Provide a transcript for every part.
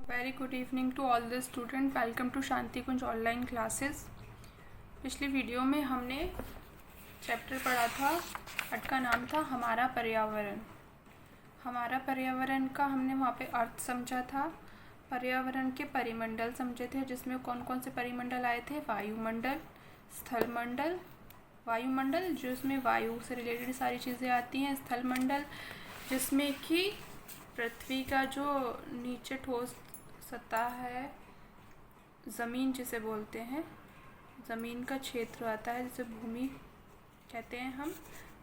Very good evening to all the student. Welcome to Shanti Kunj online classes. पिछली video में हमने chapter पढ़ा था, पाठ का नाम था हमारा पर्यावरण। हमारा पर्यावरण का हमने वहाँ पे अर्थ समझा था। पर्यावरण के परिमंडल समझे थे, जिसमें कौन कौन से परिमंडल आए थे। वायुमंडल, स्थलमंडल, वायुमंडल जिसमें वायु से रिलेटेड सारी चीज़ें आती हैं। स्थलमंडल जिसमें कि पृथ्वी का जो नीचे ठोस सतह है, ज़मीन जिसे बोलते हैं, ज़मीन का क्षेत्र आता है जिसे भूमि कहते हैं हम,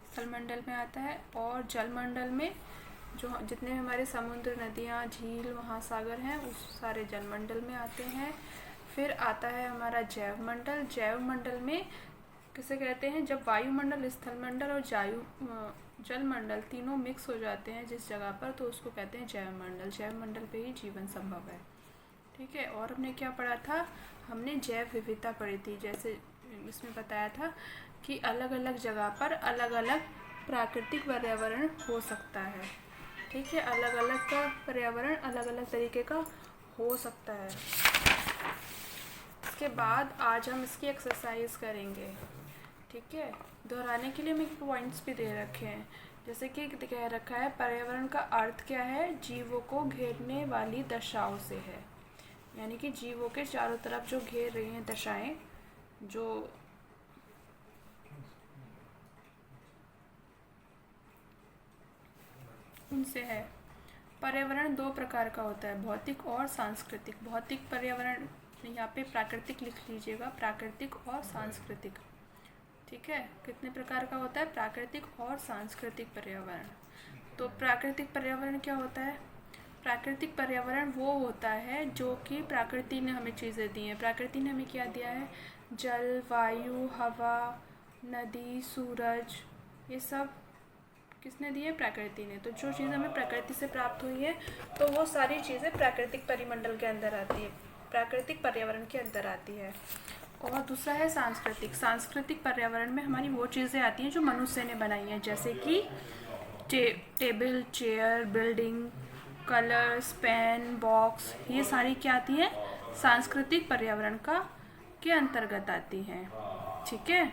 स्थलमंडल में आता है। और जलमंडल में जो जितने हमारे समुद्र, नदियाँ, झील, महासागर हैं, उस सारे जलमंडल में आते हैं। फिर आता है हमारा जैवमंडल। जैवमंडल में किसे कहते हैं, जब वायुमंडल, स्थलमंडल और जलमंडल तीनों मिक्स हो जाते हैं जिस जगह पर, तो उसको कहते हैं जैवमंडल। जैवमंडल पे ही जीवन संभव है। ठीक है। और हमने क्या पढ़ा था, हमने जैव विविधता पढ़ी थी। जैसे इसमें बताया था कि अलग अलग जगह पर अलग अलग प्राकृतिक पर्यावरण हो सकता है। ठीक है, अलग अलग का पर्यावरण अलग अलग तरीके का हो सकता है। इसके बाद आज हम इसकी एक्सरसाइज करेंगे। ठीक है, दोहराने के लिए मैं पॉइंट्स भी दे रखे हैं। जैसे कि कह रखा है, पर्यावरण का अर्थ क्या है, जीवों को घेरने वाली दशाओं से है। यानी कि जीवों के चारों तरफ जो घेर रही हैं दशाएं, जो उनसे है। पर्यावरण दो प्रकार का होता है, भौतिक और सांस्कृतिक। भौतिक पर्यावरण यहाँ पे प्राकृतिक लिख लीजिएगा, प्राकृतिक और सांस्कृतिक। ठीक है, कितने प्रकार का होता है, प्राकृतिक और सांस्कृतिक पर्यावरण। तो प्राकृतिक पर्यावरण क्या होता है, प्राकृतिक पर्यावरण वो होता है जो कि प्रकृति ने हमें चीज़ें दी हैं। प्रकृति ने हमें क्या दिया है, जल, वायु, हवा, नदी, सूरज, ये सब किसने दी है, प्रकृति ने। तो जो चीज़ हमें प्रकृति से प्राप्त हुई है, तो वो सारी चीज़ें प्राकृतिक परिमंडल के अंदर आती है, प्राकृतिक पर्यावरण के अंदर आती है। और दूसरा है सांस्कृतिक। सांस्कृतिक पर्यावरण में हमारी वो चीज़ें आती हैं जो मनुष्य ने बनाई हैं, जैसे कि table, chair, building, colours, pen, box, ये सारी क्या आती हैं, सांस्कृतिक पर्यावरण का के अंतर्गत आती हैं। ठीक है।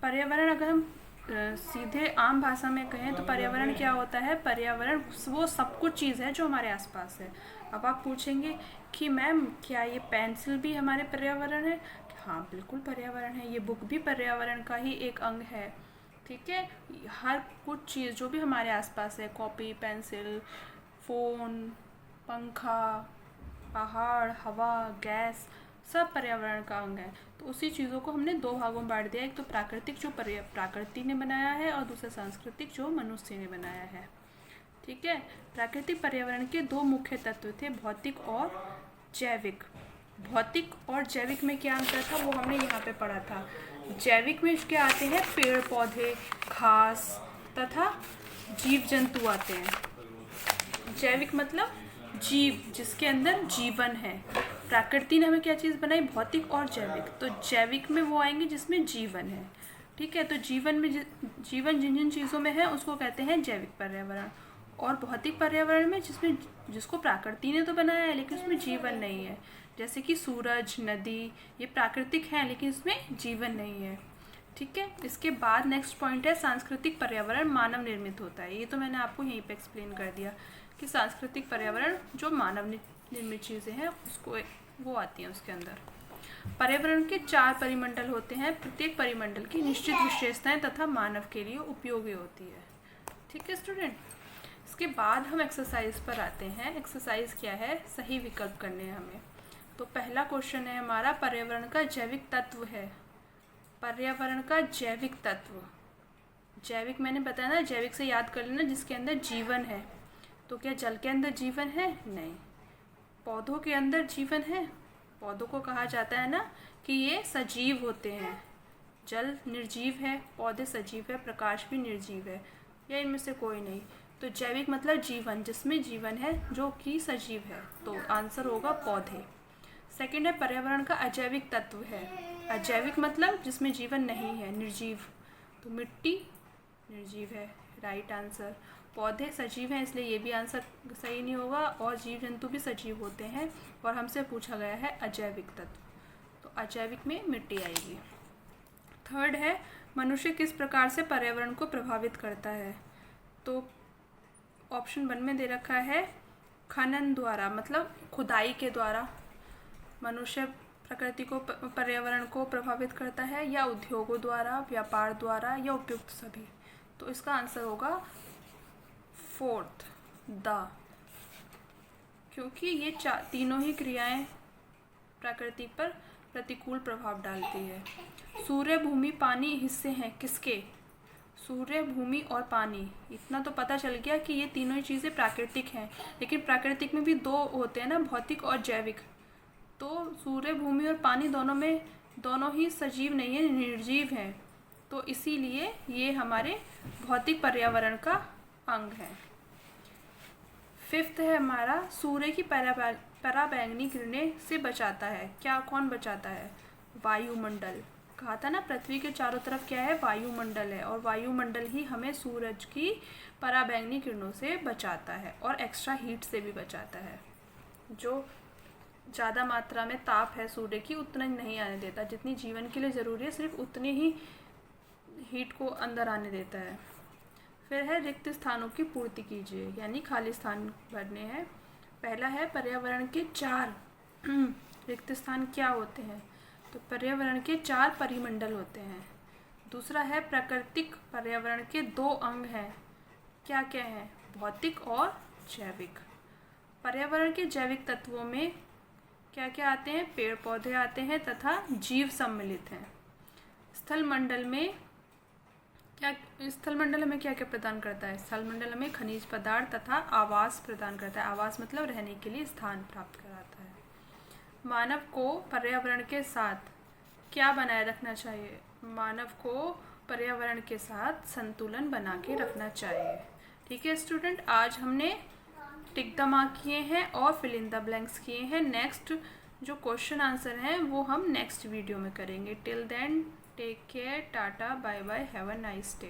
पर्यावरण अगर हम सीधे आम भाषा में कहें तो पर्यावरण क्या होता है, पर्यावरण वो सब कुछ चीज़ है जो हमारे आसपास है। अब आप पूछेंगे कि मैम क्या ये पेंसिल भी हमारे पर्यावरण है। हाँ, बिल्कुल पर्यावरण है। ये बुक भी पर्यावरण का ही एक अंग है। ठीक है, हर कुछ चीज़ जो भी हमारे आसपास है, कॉपी, पेंसिल, फ़ोन, पंखा, पहाड़, हवा, गैस, सब पर्यावरण का अंग है। तो उसी चीज़ों को हमने दो भागों में बांट दिया, एक तो प्राकृतिक जो प्रकृति ने बनाया है, और दूसरा सांस्कृतिक जो मनुष्य ने बनाया है। ठीक है। प्राकृतिक पर्यावरण के दो मुख्य तत्व थे, भौतिक और जैविक। भौतिक और जैविक में क्या अंतर था, वो हमने यहाँ पे पढ़ा था। जैविक में क्या आते हैं, पेड़ पौधे, घास तथा जीव जंतु आते हैं। जैविक मतलब जीव, जिसके अंदर जीवन है। प्रकृति ने हमें क्या चीज़ बनाई, भौतिक और जैविक। तो जैविक में वो आएंगे जिसमें जीवन है। ठीक है, तो जीवन में जीवन जिन जिन चीज़ों में है उसको कहते हैं जैविक पर्यावरण। और भौतिक पर्यावरण में जिसको प्रकृति ने तो बनाया है लेकिन उसमें जीवन नहीं है, जैसे कि सूरज, नदी, ये प्राकृतिक हैं लेकिन इसमें जीवन नहीं है। ठीक है। इसके बाद नेक्स्ट पॉइंट है, सांस्कृतिक पर्यावरण मानव निर्मित होता है। ये तो मैंने आपको यहीं पे एक्सप्लेन कर दिया कि सांस्कृतिक पर्यावरण जो मानव निर्मित चीज़ें हैं उसको वो आती हैं उसके अंदर। पर्यावरण के 4 परिमंडल होते हैं। प्रत्येक परिमंडल की निश्चित विशेषताएं तथा मानव के लिए उपयोगी होती है। ठीक है स्टूडेंट। इसके बाद हम एक्सरसाइज पर आते हैं। एक्सरसाइज क्या है, सही विकल्प करने हैं हमें। तो पहला क्वेश्चन है हमारा, पर्यावरण का जैविक तत्व है। पर्यावरण का जैविक तत्व, जैविक मैंने बताया ना, जैविक से याद कर लेना, जिसके अंदर जीवन है। तो क्या जल के अंदर जीवन है, नहीं। पौधों के अंदर जीवन है, पौधों को कहा जाता है ना कि ये सजीव होते हैं। जल निर्जीव है, पौधे सजीव है, प्रकाश भी निर्जीव है, या इनमें से कोई नहीं। तो जैविक मतलब जीवन, जिसमें जीवन है, जो कि सजीव है। तो आंसर होगा पौधे। सेकंड है, पर्यावरण का अजैविक तत्व है। अजैविक मतलब जिसमें जीवन नहीं है, निर्जीव। तो मिट्टी निर्जीव है, राइट आंसर। पौधे सजीव हैं इसलिए ये भी आंसर सही नहीं होगा, और जीव जंतु भी सजीव होते हैं। और हमसे पूछा गया है अजैविक तत्व, तो अजैविक में मिट्टी आएगी। थर्ड है मनुष्य किस प्रकार से पर्यावरण को प्रभावित करता है, तो ऑप्शन 1 में दे रखा है खनन द्वारा, मतलब खुदाई के द्वारा मनुष्य प्रकृति को पर्यावरण को प्रभावित करता है, या उद्योगों द्वारा, व्यापार द्वारा, या उपयुक्त सभी। तो इसका आंसर होगा 4th द, क्योंकि ये तीनों ही क्रियाएं प्रकृति पर प्रतिकूल प्रभाव डालती है। सूर्य, भूमि, पानी हिस्से हैं किसके? सूर्य, भूमि और पानी। इतना तो पता चल गया कि ये तीनों ही चीज़ें प्राकृतिक हैं, लेकिन प्राकृतिक में भी 2 होते हैं ना, भौतिक और जैविक। तो सूर्य, भूमि और पानी दोनों ही सजीव नहीं है, निर्जीव हैं। तो इसीलिए ये हमारे भौतिक पर्यावरण का अंग है। 5th है हमारा सूर्य की पराबैंगनी किरणें से बचाता है। क्या, कौन बचाता है? वायुमंडल। कहा था ना पृथ्वी के चारों तरफ क्या है? वायुमंडल है, और वायुमंडल ही हमें सूरज की पराबैंगनी किरणों से बचाता है और एक्स्ट्रा हीट से भी बचाता है। जो ज़्यादा मात्रा में ताप है सूर्य की उतना ही नहीं आने देता, जितनी जीवन के लिए ज़रूरी है सिर्फ उतनी ही हीट को अंदर आने देता है। फिर है रिक्त स्थानों की पूर्ति कीजिए, यानी खाली स्थान भरने हैं। पहला है पर्यावरण के 4 रिक्त स्थान क्या होते हैं, तो पर्यावरण के 4 परिमंडल होते हैं। दूसरा है प्राकृतिक पर्यावरण के 2 अंग हैं, क्या क्या हैं? भौतिक और जैविक। पर्यावरण के जैविक तत्वों में क्या क्या आते हैं? पेड़ पौधे आते हैं तथा जीव सम्मिलित हैं। स्थल मंडल हमें क्या क्या प्रदान करता है? स्थल मंडल हमें खनिज पदार्थ तथा आवास प्रदान करता है। आवास मतलब रहने के लिए स्थान प्राप्त कराता है। मानव को पर्यावरण के साथ क्या बनाए रखना चाहिए? मानव को पर्यावरण के साथ संतुलन बना के रखना चाहिए। ठीक है स्टूडेंट, आज हमने टिक द मार्क किए हैं और फिल इन द ब्लैंक्स किए हैं। नेक्स्ट जो क्वेश्चन आंसर हैं वो हम नेक्स्ट वीडियो में करेंगे। टिल देन टेक केयर, टाटा, bye bye, have a nice day.